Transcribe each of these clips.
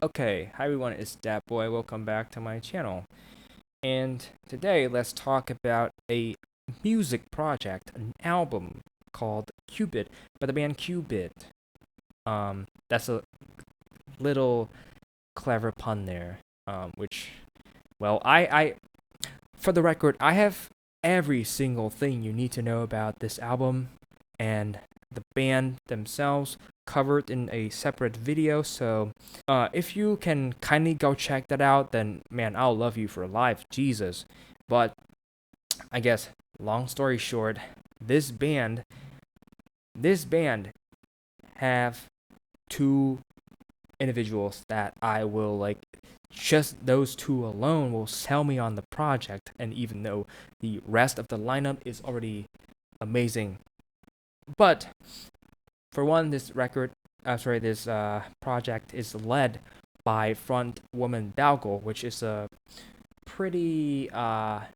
Okay, hi everyone, it's Dat Boy. Welcome back to my channel. And today let's talk about a music project, an album called Qubit by the band Qubit. That's a little clever pun there. Which, well, for the record, I have every single thing you need to know about this album and the band themselves covered in a separate video. So, if you can kindly go check that out, then man, I'll love you for life, Jesus. But I guess, long story short, this band, this band have two individuals that I will like. Just those two alone will sell me on the project, and even though the rest of the lineup is already amazing, but for one, this project is led by front woman Daogo, which is a pretty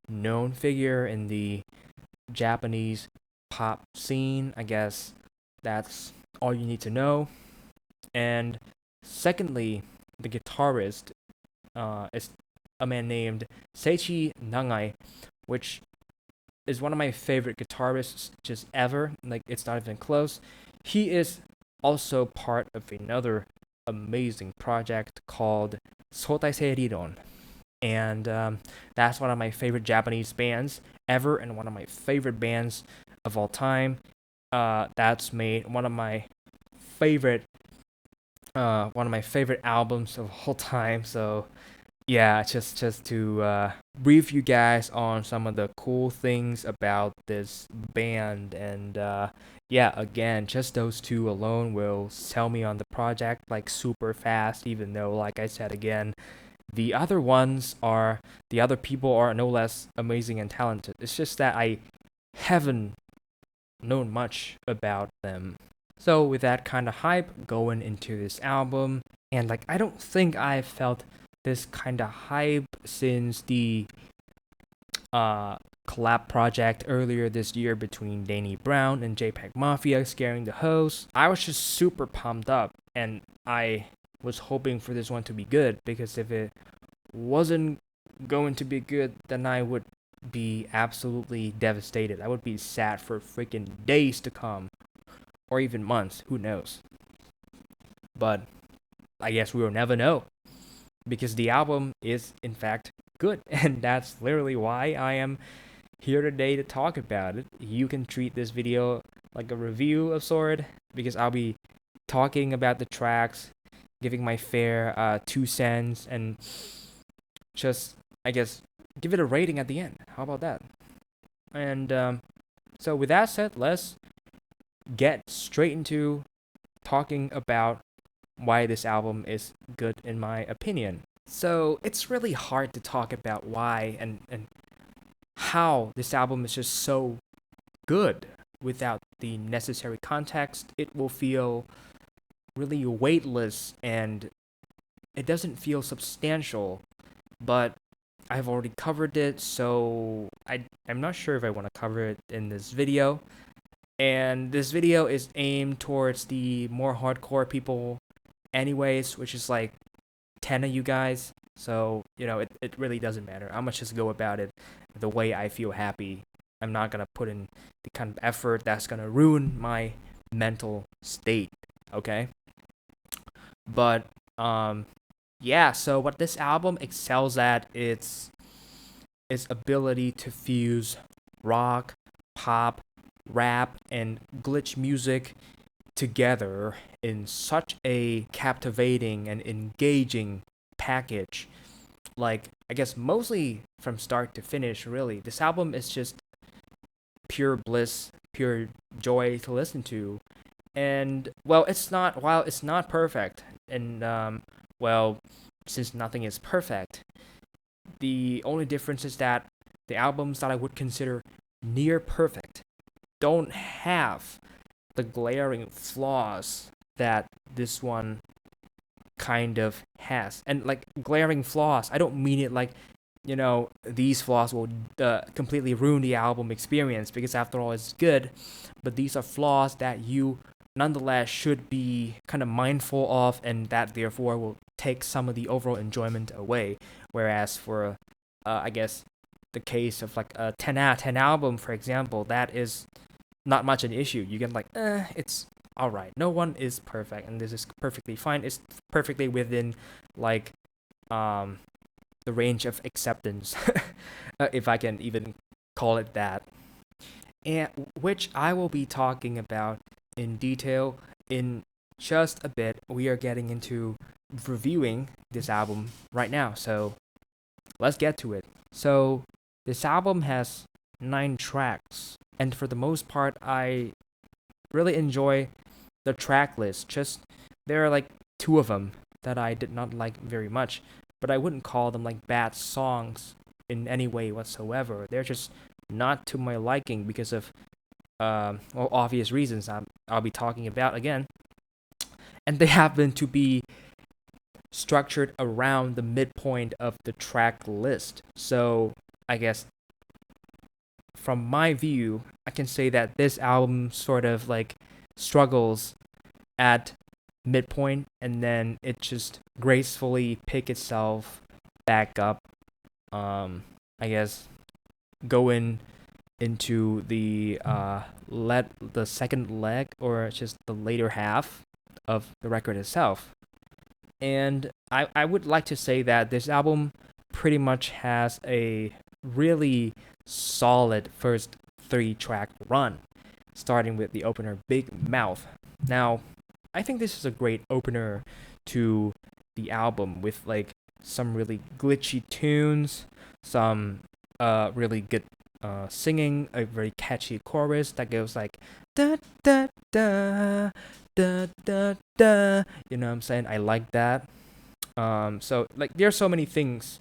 known figure in the Japanese pop scene. I guess that's all you need to know. And secondly, the guitarist is a man named Seichi Nagai, which is one of my favorite guitarists just ever. Like, it's not even close. He is also part of another amazing project called Sotaisei Riron. And that's one of my favorite Japanese bands ever, and one of my favorite bands of all time. That's made favorite one of my favorite albums of all time. So yeah, just to brief you guys on some of the cool things about this band, and yeah, again, just those two alone will sell me on the project like super fast, even though, like I said again, the other people are no less amazing and talented. It's just that I haven't known much about them. So with that kind of hype going into this album, and like I don't think I've felt this kind of hype since the collab project earlier this year between Danny Brown and JPEG Mafia scaring the host. I was just super pumped up, and I was hoping for this one to be good, because if it wasn't going to be good, then I would be absolutely devastated. I would be sad for freaking days to come, or even months, who knows. But I guess we will never know, because the album is in fact good, and that's literally why I am here today to talk about it. You can treat this video like a review of sort, because I'll be talking about the tracks, giving my fair 2 cents, and just, I guess, give it a rating at the end. How about that? And so with that said, let's get straight into talking about why this album is good in my opinion. So it's really hard to talk about why and how this album is just so good without the necessary context. It will feel really weightless, and it doesn't feel substantial. But I've already covered it, so I'm not sure if I want to cover it in this video. And this video is aimed towards the more hardcore people anyways, which is like 10 of you guys. So, it really doesn't matter. I'm gonna just go about it the way I feel happy. I'm not gonna put in the kind of effort that's gonna ruin my mental state, okay? But, yeah, so what this album excels at is its ability to fuse rock, pop, rap, and glitch music together in such a captivating and engaging package. Like, I guess mostly from start to finish, really. This album is just pure bliss, pure joy to listen to. And, well, while it's not perfect, and, well, since nothing is perfect, the only difference is that the albums that I would consider near perfect don't have the glaring flaws that this one kind of has. And like, glaring flaws, I don't mean it like, these flaws will completely ruin the album experience, because after all, it's good. But these are flaws that you nonetheless should be kind of mindful of, and that therefore will take some of the overall enjoyment away. Whereas for, I guess, the case of like a 10 out of 10 album, for example, that is not much an issue. You can like, it's all right. No one is perfect, and this is perfectly fine. It's perfectly within like the range of acceptance, if I can even call it that, and which I will be talking about in detail in just a bit. We are getting into reviewing this album right now, so let's get to it. So, this album has 9 tracks, and for the most part, I really enjoy the track list. Just there are like 2 of them that I did not like very much, but I wouldn't call them like bad songs in any way whatsoever. They're just not to my liking because of well, obvious reasons I'll be talking about again, and they happen to be structured around the midpoint of the track list. So I guess from my view, I can say that this album sort of like struggles at midpoint, and then it just gracefully pick itself back up. I guess going into the the second leg, or just the later half of the record itself. And I would like to say that this album pretty much has a really solid first 3-track run, starting with the opener Big Mouth. Now, I think this is a great opener to the album with like some really glitchy tunes, some really good singing, a very catchy chorus that goes like da da da da da da. You know what I'm saying? I like that. So like there's so many things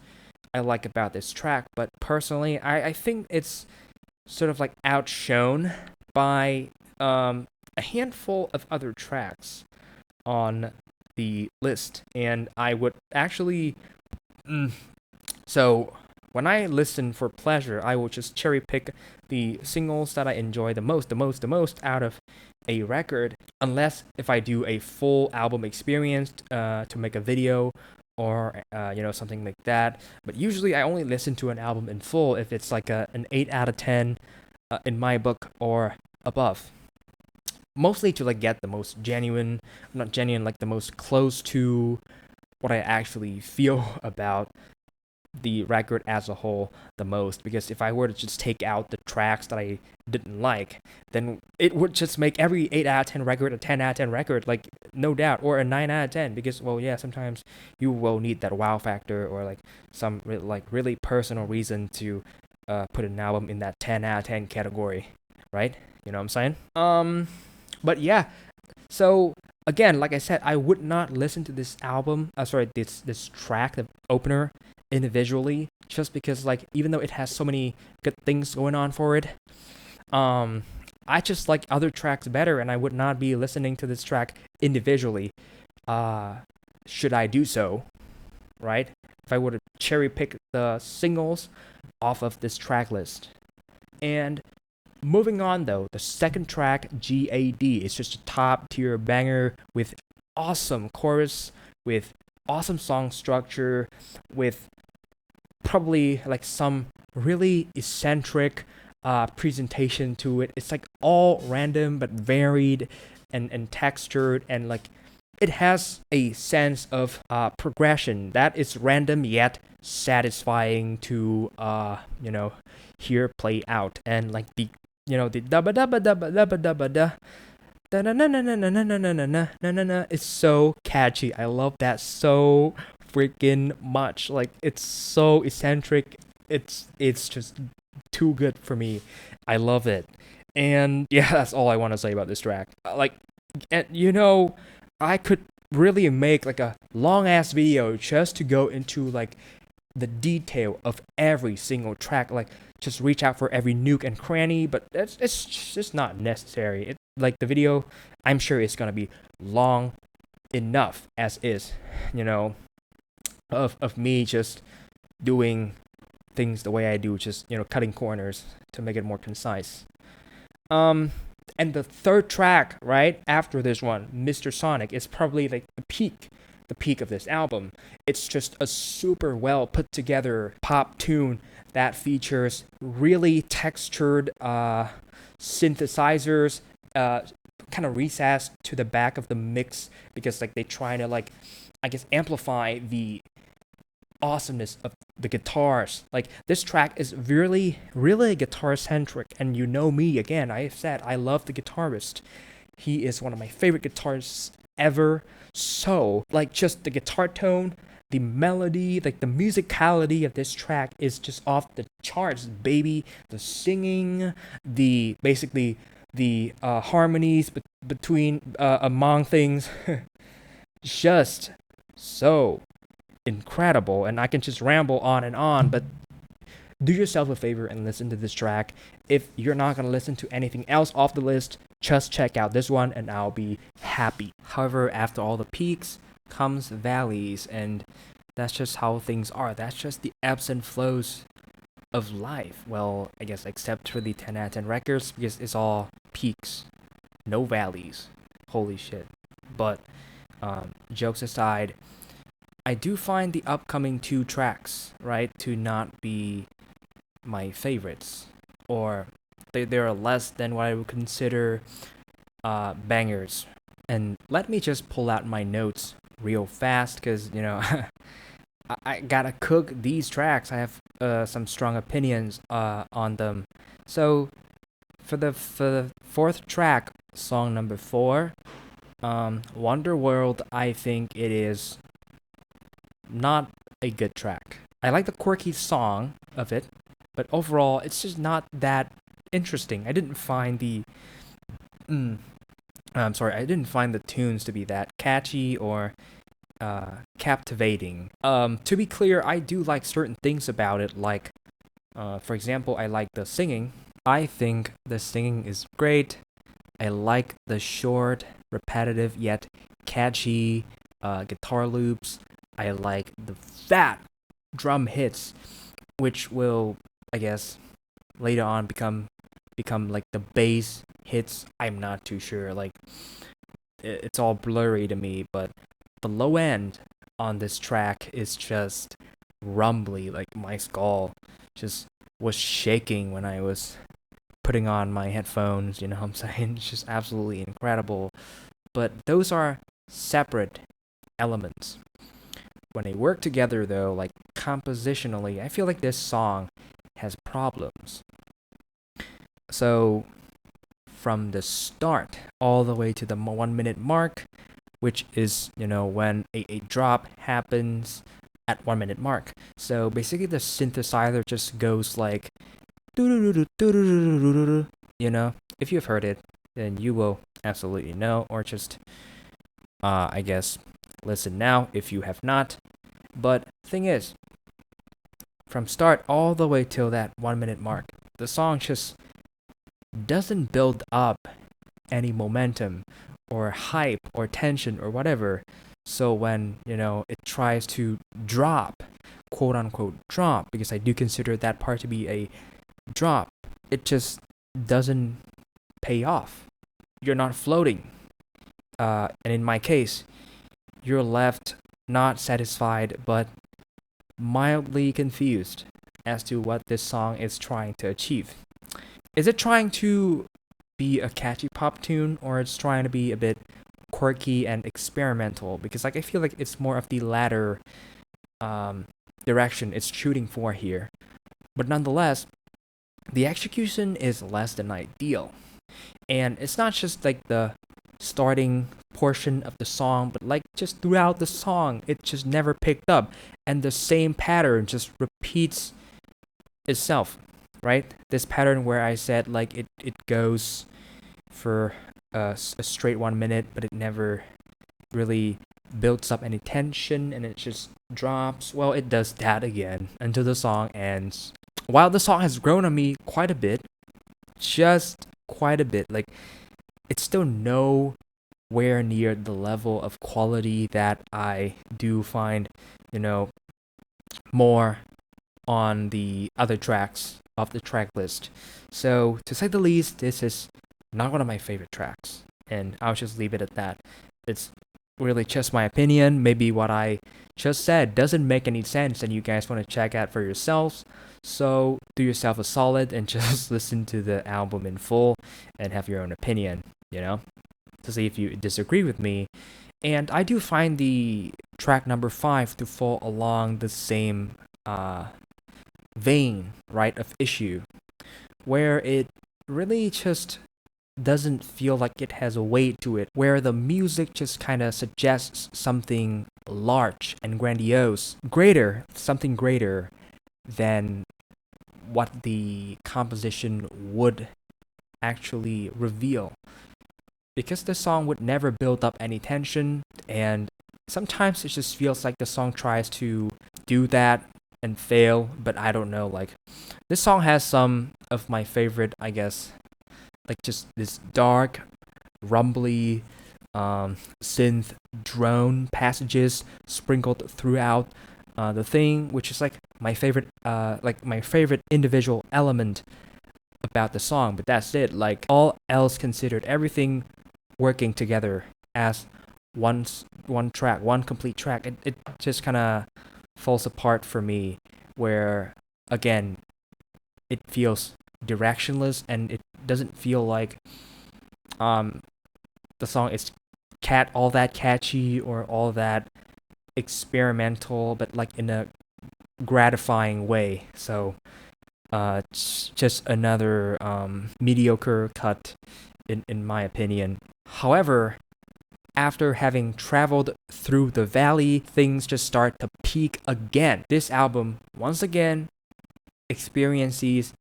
I like about this track, but personally, I think it's sort of like outshone by a handful of other tracks on the list, and I would actually so when I listen for pleasure, I will just cherry pick the singles that I enjoy the most out of a record, unless if I do a full album experience to make a video or something like that. But usually I only listen to an album in full if it's like an 8 out of 10 in my book or above. Mostly to like get the most genuine, not genuine, like the most close to what I actually feel about the record as a whole the most. Because if I were to just take out the tracks that I didn't like, then it would just make every 8 out of 10 record a 10 out of 10 record, like no doubt, or a 9 out of 10. Because well, yeah, sometimes you will need that wow factor or like some like really personal reason to put an album in that 10 out of 10 category, right? You know what I'm saying? But yeah, so again, like I said, I would not listen to this album, this track, the opener, individually, just because like even though it has so many good things going on for it, I just like other tracks better, and I would not be listening to this track individually. Should I do so, right? If I were to cherry pick the singles off of this track list. And moving on though, the second track, GAD, is just a top tier banger with awesome chorus, with awesome song structure, with probably like some really eccentric presentation to it. It's like all random but varied and textured, and like it has a sense of progression that is random yet satisfying to hear play out. And like the dabba dabba dabba dabba dabba da na na na na na na na na na na na na, it's so catchy. I love that so freaking much. Like it's so eccentric. It's just too good for me. I love it. And yeah, that's all I want to say about this track. And I could really make like a long ass video just to go into like the detail of every single track, like just reach out for every nook and cranny, but it's just not necessary. Like the video, I'm sure it's gonna be long enough as is, of me just doing things the way I do, just cutting corners to make it more concise. And the third track, right after this one, Mr. Sonic, is probably like the peak of this album. It's just a super well put together pop tune that features really textured synthesizers, kind of recessed to the back of the mix because like they try to like, I guess, amplify the awesomeness of the guitars. Like this track is really guitar centric, and you know me again. I have said I love the guitarist. He is one of my favorite guitarists ever. So like just the guitar tone, the melody, like the musicality of this track is just off the charts, baby. The singing, the basically the harmonies between among things, just so incredible. And I can just ramble on, but do yourself a favor and listen to this track. If you're not going to listen to anything else off the list, just check out this one and I'll be happy. However, after all the peaks comes valleys, and that's just how things are. That's just the ebbs and flows of life. Well, I guess except for the 10 out of 10 records, because it's all peaks, no valleys. Holy shit. But jokes aside, I do find the upcoming two tracks, right, to not be my favorites, or they are less than what I would consider bangers. And let me just pull out my notes real fast, because, you know, I gotta cook these tracks. I have some strong opinions on them. So, for the fourth track, song number 4, Wonder World, I think it is not a good track. I like the quirky song of it, but overall, it's just not that interesting. I didn't find I didn't find the tunes to be that catchy or captivating. To be clear, I do like certain things about it, like, for example, I like the singing. I think the singing is great. I like the short, repetitive, yet catchy guitar loops. I like the fat drum hits, which will, I guess, later on become like the bass hits. I'm not too sure. Like, it's all blurry to me, but the low end on this track is just rumbly. Like, my skull just was shaking when I was putting on my headphones, you know what I'm saying? It's just absolutely incredible. But those are separate elements. When they work together, though, like compositionally, I feel like this song has problems. So, from the start all the way to the 1 minute mark, which is, you know, when a drop happens at 1 minute mark. So basically the synthesizer just goes like, you know, if you've heard it, then you will absolutely know, or just, I guess, listen now if you have not. But thing is, from start all the way till that 1 minute mark, the song just doesn't build up any momentum or hype or tension or whatever. So when, you know, it tries to drop, quote unquote drop, because I do consider that part to be a drop, it just doesn't pay off. You're not floating. And in my case, you're left not satisfied but mildly confused as to what this song is trying to achieve. Is it trying to be a catchy pop tune, or it's trying to be a bit quirky and experimental? Because like I feel like it's more of the latter direction it's shooting for here. But nonetheless, the execution is less than ideal. And it's not just like the starting portion of the song, but like just throughout the song, it just never picked up. And the same pattern just repeats itself, right? This pattern where I said like it goes for a straight 1 minute, but it never really builds up any tension and it just drops. Well, it does that again until the song ends. While the song has grown on me quite a bit, just quite a bit, like it's still nowhere near the level of quality that I do find, you know, more on the other tracks of the track list. So to say the least, this is not one of my favorite tracks. And I'll just leave it at that. It's really just my opinion. Maybe what I just said doesn't make any sense and you guys want to check out for yourselves. So do yourself a solid and just listen to the album in full and have your own opinion, to see if you disagree with me. And I do find the track number 5 to fall along the same vein, right, of issue, where it really just doesn't feel like it has a weight to it, where the music just kind of suggests something large and grandiose, something greater than what the composition would actually reveal. Because the song would never build up any tension, and sometimes it just feels like the song tries to do that and fail, but I don't know, like, this song has some of my favorite, I guess, like just this dark, rumbly, synth drone passages sprinkled throughout the thing, which is like my favorite individual element about the song. But that's it. Like, all else considered, everything working together as one track, one complete track, it just kind of falls apart for me. Where again, it feels directionless and it doesn't feel like the song is all that catchy or all that experimental, but like in a gratifying way. So it's just another mediocre cut in my opinion. However, after having traveled through the valley, things just start to peak again. This album once again experiences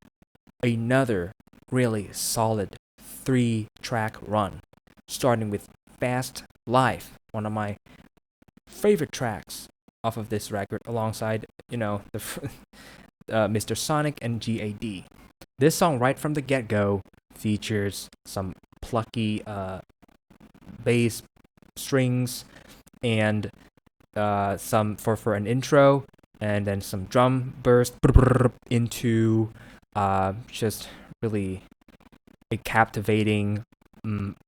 another really solid 3-track run, starting with Fast Life, one of my favorite tracks off of this record, alongside Mr. Sonic and GAD. This song right from the get-go features some plucky bass strings and some for an intro, and then some drum burst into just really a captivating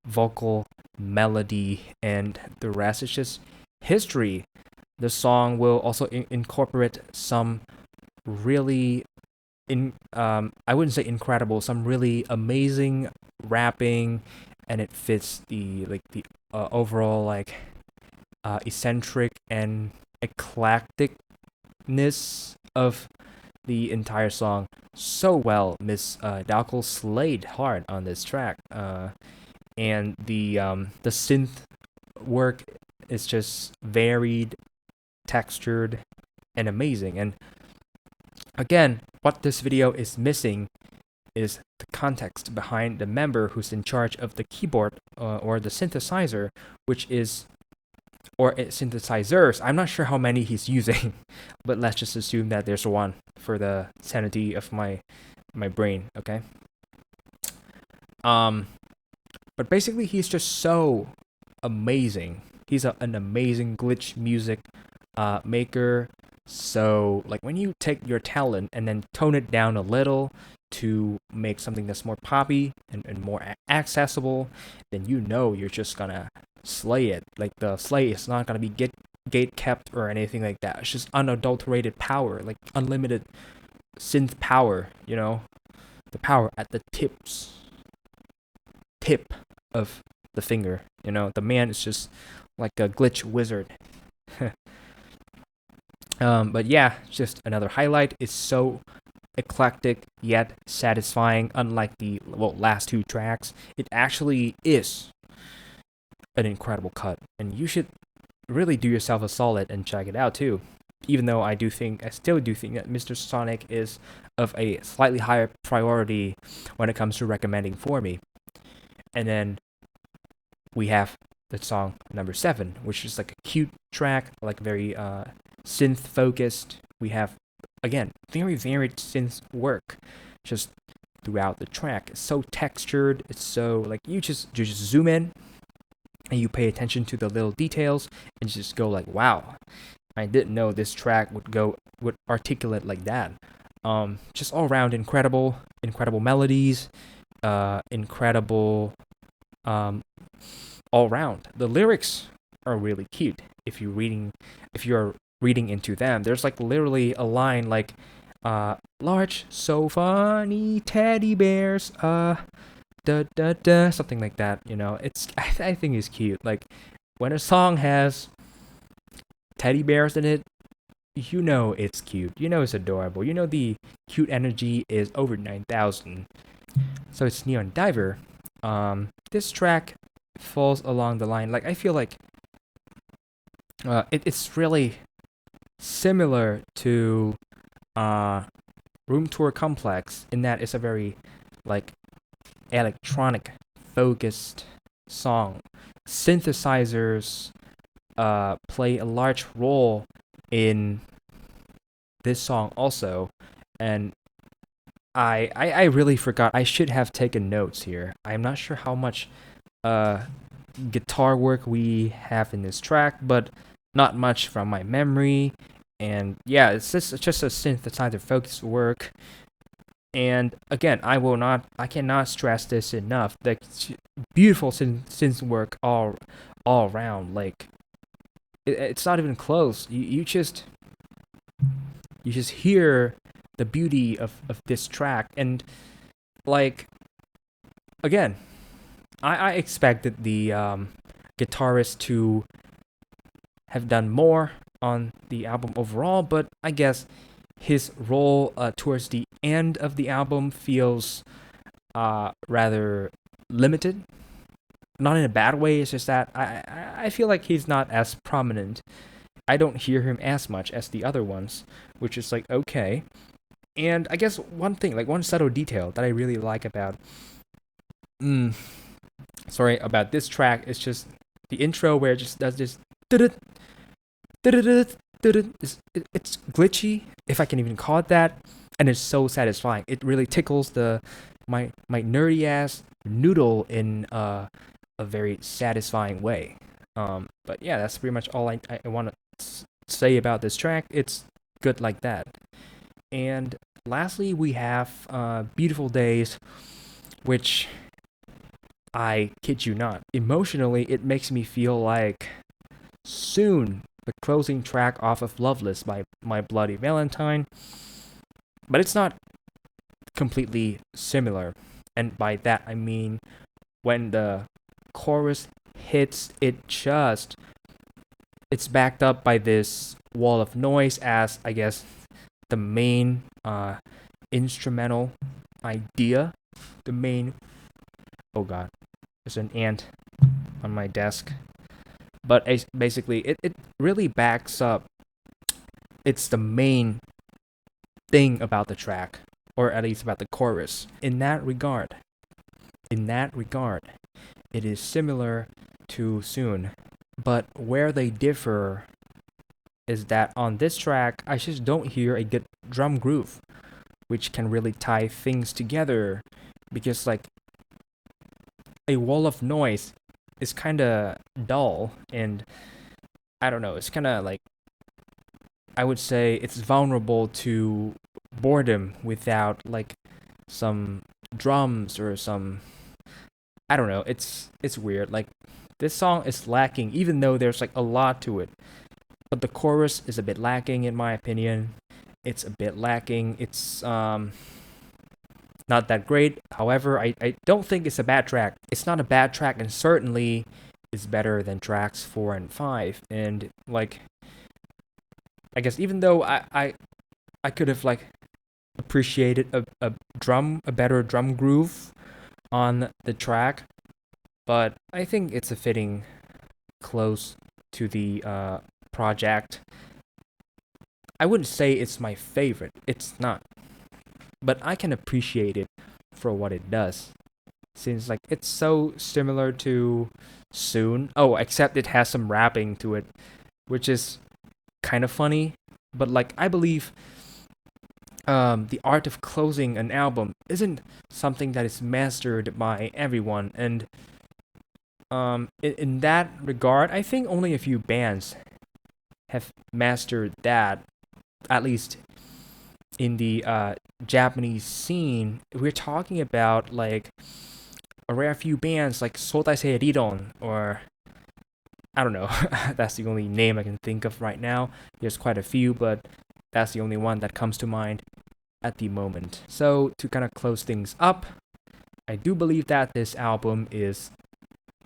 vocal melody, and the rest is just history. The song will also incorporate some really I wouldn't say incredible, some really amazing rapping, and it fits the overall eccentric and eclecticness of the entire song so well. Miss Dalkel slayed hard on this track, and the synth work is just varied, textured, and amazing. And again, what this video is missing is the context behind the member who's in charge of the keyboard or the synthesizer, or synthesizers. I'm not sure how many he's using, but let's just assume that there's one for the sanity of my brain, okay? But basically, he's just so amazing. He's an amazing glitch music maker. So, like, when you take your talent and then tone it down a little to make something that's more poppy and more accessible, then you're just gonna slay it. Like, the slay is not gonna be gate kept or anything like that. It's just unadulterated power, like unlimited synth power, the power at the tip of the finger. The man is just like a glitch wizard. But yeah, just another highlight. It's so eclectic yet satisfying. Unlike the last 2 tracks, it actually is an incredible cut, and you should really do yourself a solid and check it out too. Even though I still do think that Mr. Sonic is of a slightly higher priority when it comes to recommending for me. And then we have the song number 7, which is like a cute track, like very synth focused. We have, again, very varied synth work just throughout the track. It's so textured. It's so like you just zoom in and you pay attention to the little details and just go like, wow, I didn't know this track would articulate like that. Just all around incredible melodies, incredible um, all round. The lyrics are really cute. If you're reading into them, there's like literally a line like, large, so funny teddy bears, da da da, something like that. It's I think it's cute. Like when a song has teddy bears in it, it's cute. It's adorable. The cute energy is over 9,000. So it's Neon Diver. This track falls along the line. Like I feel like it's really similar to Room Tour Complex in that it's a very like electronic focused song. Synthesizers play a large role in this song also, and I really forgot. I should have taken notes here. I'm not sure how much guitar work we have in this track, but not much from my memory. And yeah, it's just a synthesizer focused work. And again, I cannot stress this enough. The beautiful synth work all around. Like it's not even close. You just hear the beauty of this track. And like again, I expected the guitarist to have done more on the album overall, but I guess his role towards the end of the album feels rather limited. Not in a bad way. It's just that I feel like he's not as prominent. I don't hear him as much as the other ones, which is like okay. And I guess one thing, like one subtle detail that I really like about about this track is just the intro where it just does this it's glitchy, if I can even call it that, and it's so satisfying. It really tickles my nerdy ass noodle in a very satisfying way. But yeah, that's pretty much all I want to say about this track. It's good like that. And lastly, we have Beautiful Days, which I kid you not, emotionally, it makes me feel like Soon, the closing track off of Loveless by My Bloody Valentine. But it's not completely similar. And by that, I mean when the chorus hits, it's backed up by this wall of noise as, I guess, the main instrumental idea. The main... Oh god, there's an ant on my desk. But basically, it really backs up. It's the main thing about the track, or at least about the chorus. In that regard, it is similar to Soon. But where they differ is that on this track, I just don't hear a good drum groove, which can really tie things together. Because like a wall of noise is kind of dull, and I don't know, it's kind of like, I would say it's vulnerable to boredom without like some drums or some, I don't know, it's weird. Like this song is lacking, even though there's like a lot to it, but the chorus is a bit lacking in my opinion. It's a bit lacking. It's not that great. However, I don't think it's a bad track. It's not a bad track, and certainly is better than tracks 4 and 5. And like, I guess even though I could have like appreciated a better drum groove on the track, but I think it's a fitting close to the project. I wouldn't say it's my favorite. It's not. But I can appreciate it for what it does. Since like it's so similar to Soon. Oh, except it has some rapping to it, which is kind of funny. But like I believe the art of closing an album isn't something that is mastered by everyone, and in that regard, I think only a few bands have mastered that, at least in the Japanese scene, we're talking about like a rare few bands like Sotaise Ridon, or I don't know. That's the only name I can think of right now. There's quite a few, but that's the only one that comes to mind at the moment. So to kind of close things up, I do believe that this album is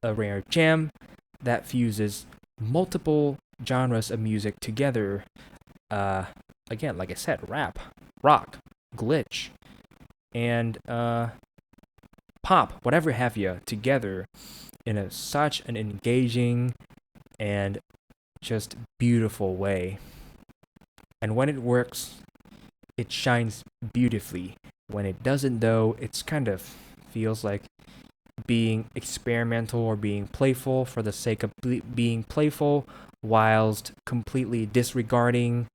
a rare gem that fuses multiple genres of music together. Again, like I said, rap, rock, glitch, and pop, whatever have you, together in such an engaging and just beautiful way. And when it works, it shines beautifully. When it doesn't, though, it's kind of feels like being experimental or being playful for the sake of being playful, whilst completely disregarding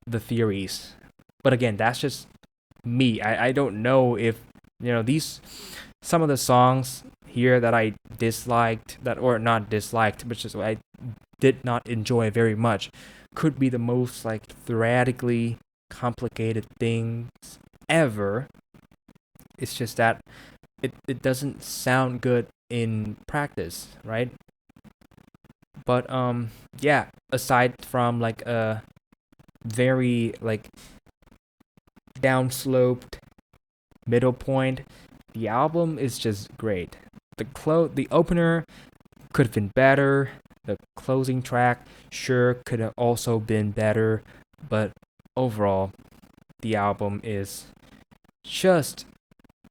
the theories. But again, that's just me. I don't know if these some of the songs here that I disliked, that or not disliked, but just I did not enjoy very much, could be the most like theoretically complicated things ever. It's just that it doesn't sound good in practice, right? But yeah, aside from like a very like downsloped middle point, the album is just great. The opener could have been better. The closing track sure could have also been better, but overall, the album is just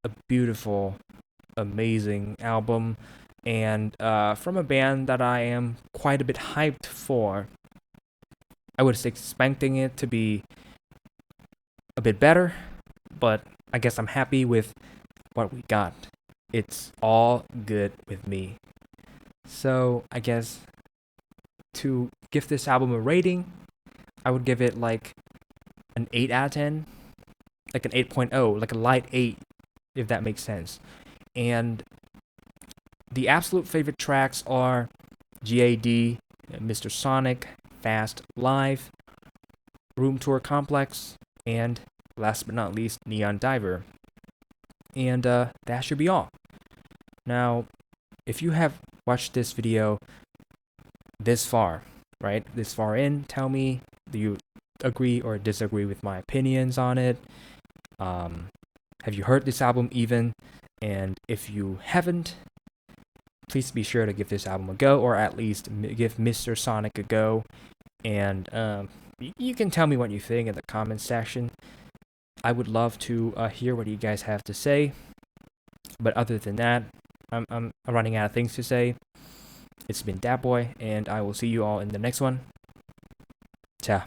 a beautiful, amazing album, and from a band that I am quite a bit hyped for. I was expecting it to be a bit better, but I guess I'm happy with what we got. It's all good with me. So I guess to give this album a rating, I would give it like an 8 out of 10, like an 8.0, like a light 8, if that makes sense. And the absolute favorite tracks are GAD, Mr. Sonic, Fast Live, Room Tour Complex, and last but not least, Neon Diver. And that should be all. Now, if you have watched this video this far, right, this far in, tell me, do you agree or disagree with my opinions on it? Have you heard this album even? And if you haven't, please be sure to give this album a go, or at least give Mr. Sonic a go. And you can tell me what you think in the comments section. I would love to hear what you guys have to say. But other than that, I'm running out of things to say. It's been Dat Boy, and I will see you all in the next one. Ciao.